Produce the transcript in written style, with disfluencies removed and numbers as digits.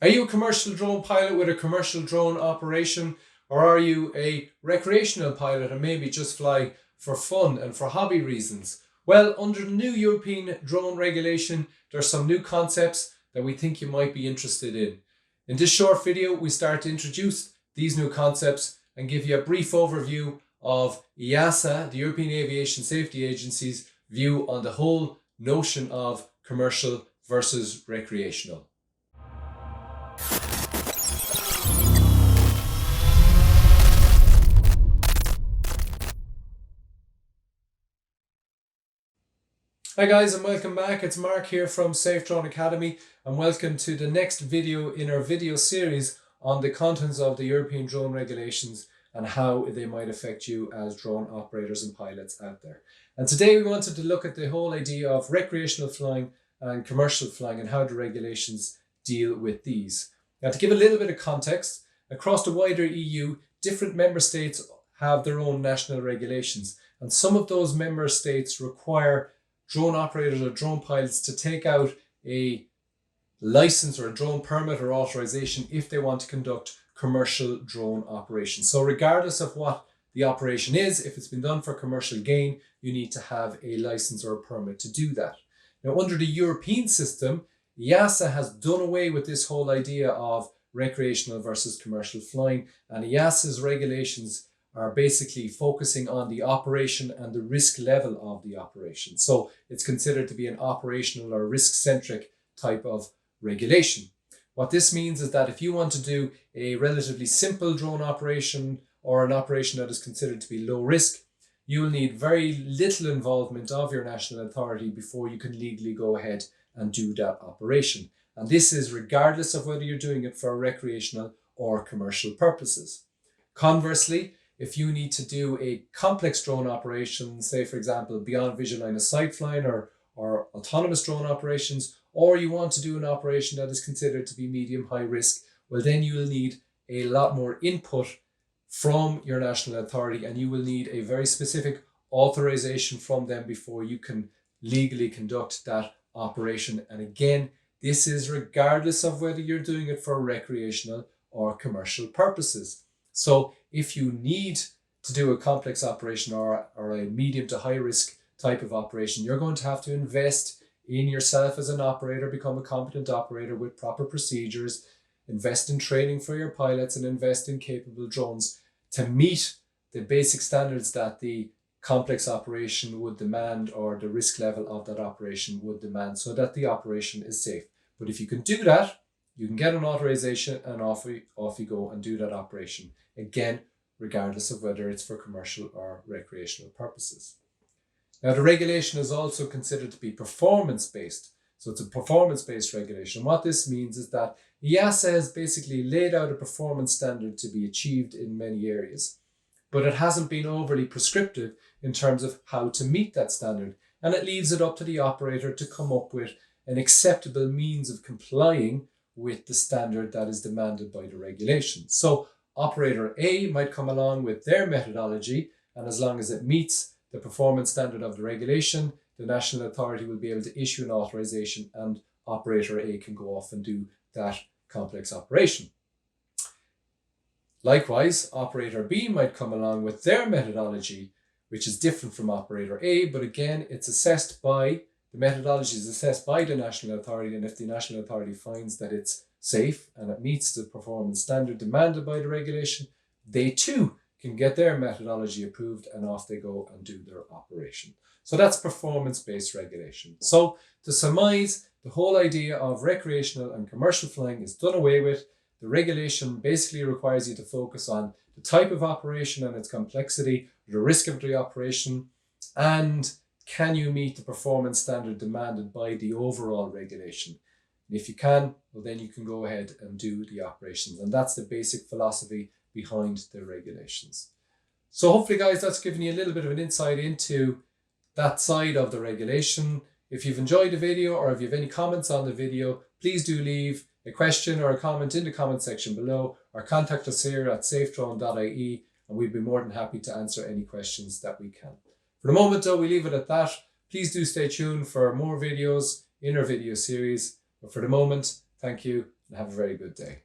Are you a commercial drone pilot with a commercial drone operation, or are you a recreational pilot and maybe just fly for fun and for hobby reasons? Well, under the new European drone regulation, there's some new concepts that we think you might be interested in. In this short video, we start to introduce these new concepts and give you a brief overview of EASA, the European Aviation Safety Agency's view on the whole notion of commercial versus recreational. Hi guys, and welcome back. It's Mark here from Safe Drone Academy, and welcome to the next video in our video series on the contents of the European drone regulations and how they might affect you as drone operators and pilots out there. And today we wanted to look at the whole idea of recreational flying and commercial flying and how the regulations deal with these. Now, to give a little bit of context, across the wider EU, different member states have their own national regulations, and some of those member states require drone operators or drone pilots to take out a license or a drone permit or authorization if they want to conduct commercial drone operations. So regardless of what the operation is, if it's been done for commercial gain, you need to have a license or a permit to do that. Now, under the European system, EASA has done away with this whole idea of recreational versus commercial flying, and EASA's regulations are basically focusing on the operation and the risk level of the operation. So it's considered to be an operational or risk-centric type of regulation. What this means is that if you want to do a relatively simple drone operation or an operation that is considered to be low risk, you will need very little involvement of your national authority before you can legally go ahead and do that operation. And this is regardless of whether you're doing it for recreational or commercial purposes. Conversely, if you need to do a complex drone operation, say for example, beyond visual line of sight flying or autonomous drone operations, or you want to do an operation that is considered to be medium-high risk, well then you will need a lot more input from your national authority, and you will need a very specific authorization from them before you can legally conduct that operation. And again, this is regardless of whether you're doing it for recreational or commercial purposes. So if you need to do a complex operation or a medium to high risk type of operation, you're going to have to invest in yourself as an operator, become a competent operator with proper procedures, invest in training for your pilots, and invest in capable drones to meet the basic standards that the complex operation would demand or the risk level of that operation would demand, so that the operation is safe. But if you can do that, you can get an authorization and off you go and do that operation. Again, regardless of whether it's for commercial or recreational purposes. Now, the regulation is also considered to be performance-based. So it's a performance-based regulation. What this means is that EASA has basically laid out a performance standard to be achieved in many areas, but it hasn't been overly prescriptive in terms of how to meet that standard. And it leaves it up to the operator to come up with an acceptable means of complying with the standard that is demanded by the regulation. So operator A might come along with their methodology, and as long as it meets the performance standard of the regulation, the national authority will be able to issue an authorization and operator A can go off and do that complex operation. Likewise, operator B might come along with their methodology, which is different from operator A, but again, the methodology is assessed by the national authority, and if the national authority finds that it's safe and it meets the performance standard demanded by the regulation, they too can get their methodology approved and off they go and do their operation. So that's performance-based regulation. So to surmise, the whole idea of recreational and commercial flying is done away with. The regulation basically requires you to focus on the type of operation and its complexity, the risk of the operation, and can you meet the performance standard demanded by the overall regulation? And if you can, well then you can go ahead and do the operations. And that's the basic philosophy behind the regulations. So hopefully guys, that's given you a little bit of an insight into that side of the regulation. If you've enjoyed the video or if you have any comments on the video, please do leave a question or a comment in the comment section below, or contact us here at safedrone.ie, and we'd be more than happy to answer any questions that we can. For the moment though, we leave it at that. Please do stay tuned for more videos in our video series. But for the moment, thank you and have a very good day.